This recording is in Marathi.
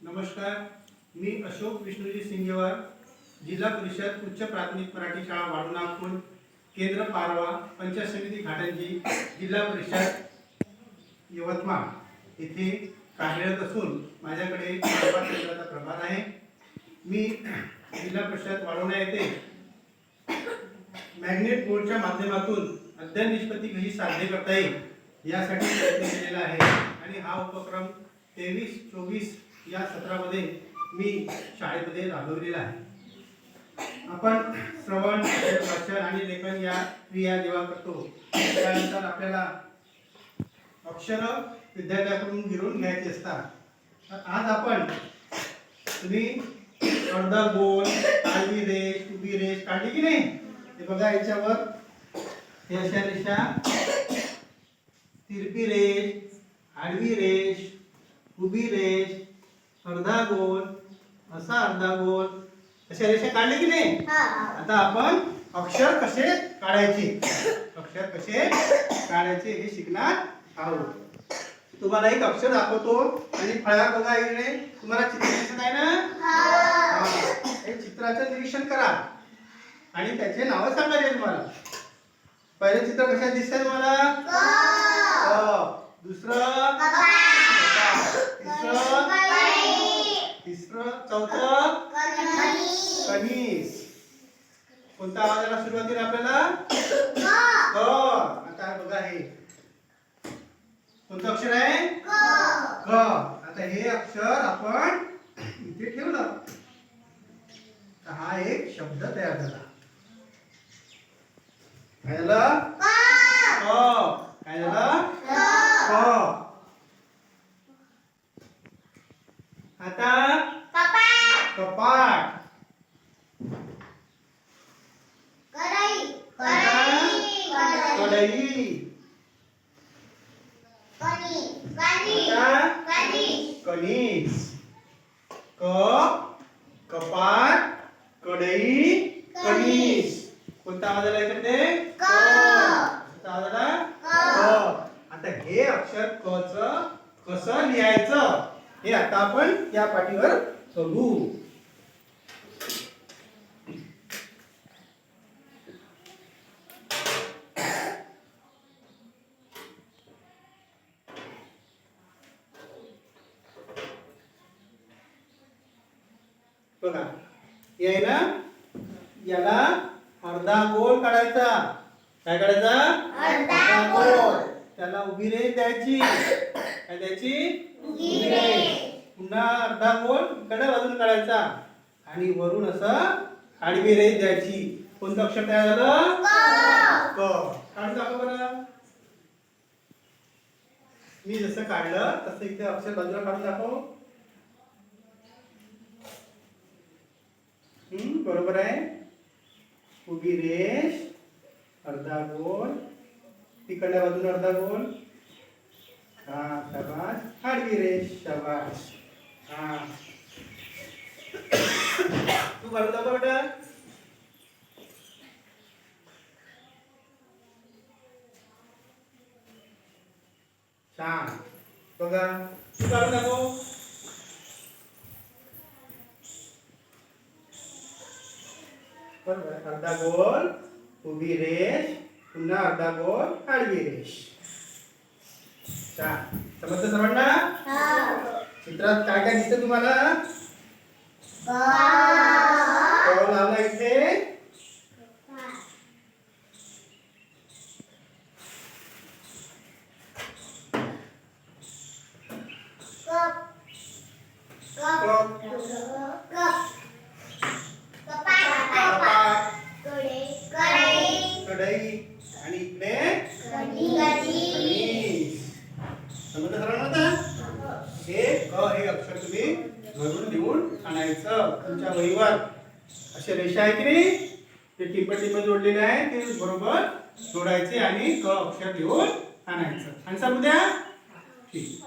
नमस्कार, मी अशोक विष्णुजी सिंगेवार, जिल्हा परिषद उच्च प्राथमिक मराठी शाळा वाढू नागपूर, केंद्र पारवा, पंचायत समिती घाटंजी, जिल्हा परिषद यवतमाळ येथे कार्यरत असून माझ्याकडे प्रभार केंद्राचा प्रभार आहे. मी जिल्हा परिषद वाढवणा येथे मॅग्नेट बोर्डच्या माध्यमातून अध्ययन निष्पत्ती कशी साध्य करता येईल यासाठी प्रयत्न केलेला आहे आणि हा उपक्रम 23-24 या सत्रामध्ये मी शाळेमध्ये राबवलेला आहे. आपण श्रवण, वाचन आणि लेखन या क्रिया जेव्हा करतो त्यानंतर आपल्याला अक्षर विद्यार्थ्यांकडून गिरवून घ्यायची असतात. आज आपण तुम्ही अर्धा गोल, आडवी रेष, उभी रेष काढली की नाही? हे बघा, याच्यावर हे अशा रेषा, तिरपी रेष, आडवी रेष, उभी रेष, अर्धा गोल, असा अर्धा गोल, अशा रेषा काढले की नाही? आता आपण अक्षर कसे काढायचे हे शिकणार आहोत. तुम्हाला एक अक्षर दाखवतो आणि फळ्यावर बघा, इकडे तुम्हाला चित्र दिसत आहे ना? हे चित्राचं निरीक्षण करा आणि त्याचे नाव सांगायचे तुम्हाला. पहिले चित्र कशा दिसतंय तुम्हाला? दुसरं, तिसरं, चौथं कणीस. कोणता आवाज आला सुरुवातीला आपल्याला? क. आता बघा, हे कोणतं अक्षर आहे? क. आता हे अक्षर आपण इथे ठेवलं तर हा एक शब्द तयार झाला. काय झालं? काय झालं? क. आता कपाट, कढई, कणीस. कपाट, कढई, कणीस. कोणता आवाज आला इकडे? कोणता आवाज आला? आता हे अक्षर क च कसं लिहायचं हे आता आपण या पाटीवर बघू. बघा, हे आहे ना, याला अर्धा गोल काढायचा. काय काढायचा? अर्धा गोल. त्याला उभी रेष द्यायची. काय द्यायची? उभी रेष. पुन्हा अर्धा गोल इकडे बाजून काढायचा आणि वरून असं आडवी रेष द्यायची. कोणतं अक्षर तयार झालं? क. काढून दाखव बरं. मी जसं काढलं तसं इथे अक्षर बाजूला काढून दाखव. बरोबर आहे. उभी रेष, अर्धा गोल, तिकडल्या बाजूला अर्धा गोल. हा, शाबास. आडवी रेष, शाबास. हा, तू काढून दाखव बेटा. छान. बघा, तू काढून दाखव. अर्धा गोल, उभी रेष, पुन्हा अर्धा गोल, आडवी रेष. छान. समजतं सर्वांना? चित्रात काय काय दिसतं तुम्हाला? क लावला इथे. कढई आणि इकडे कणीस. समजलं सर्वांना? हे अक्षर तुम्ही घरून लिहून आणायचं. तुमच्या वहीवर असे रेषा आहे की नाही, ते टिंब जोडलेले आहे, ते बरोबर जोडायचे आणि क अक्षर लिहून आणायचं. आणि सांगू द्या. ठीक.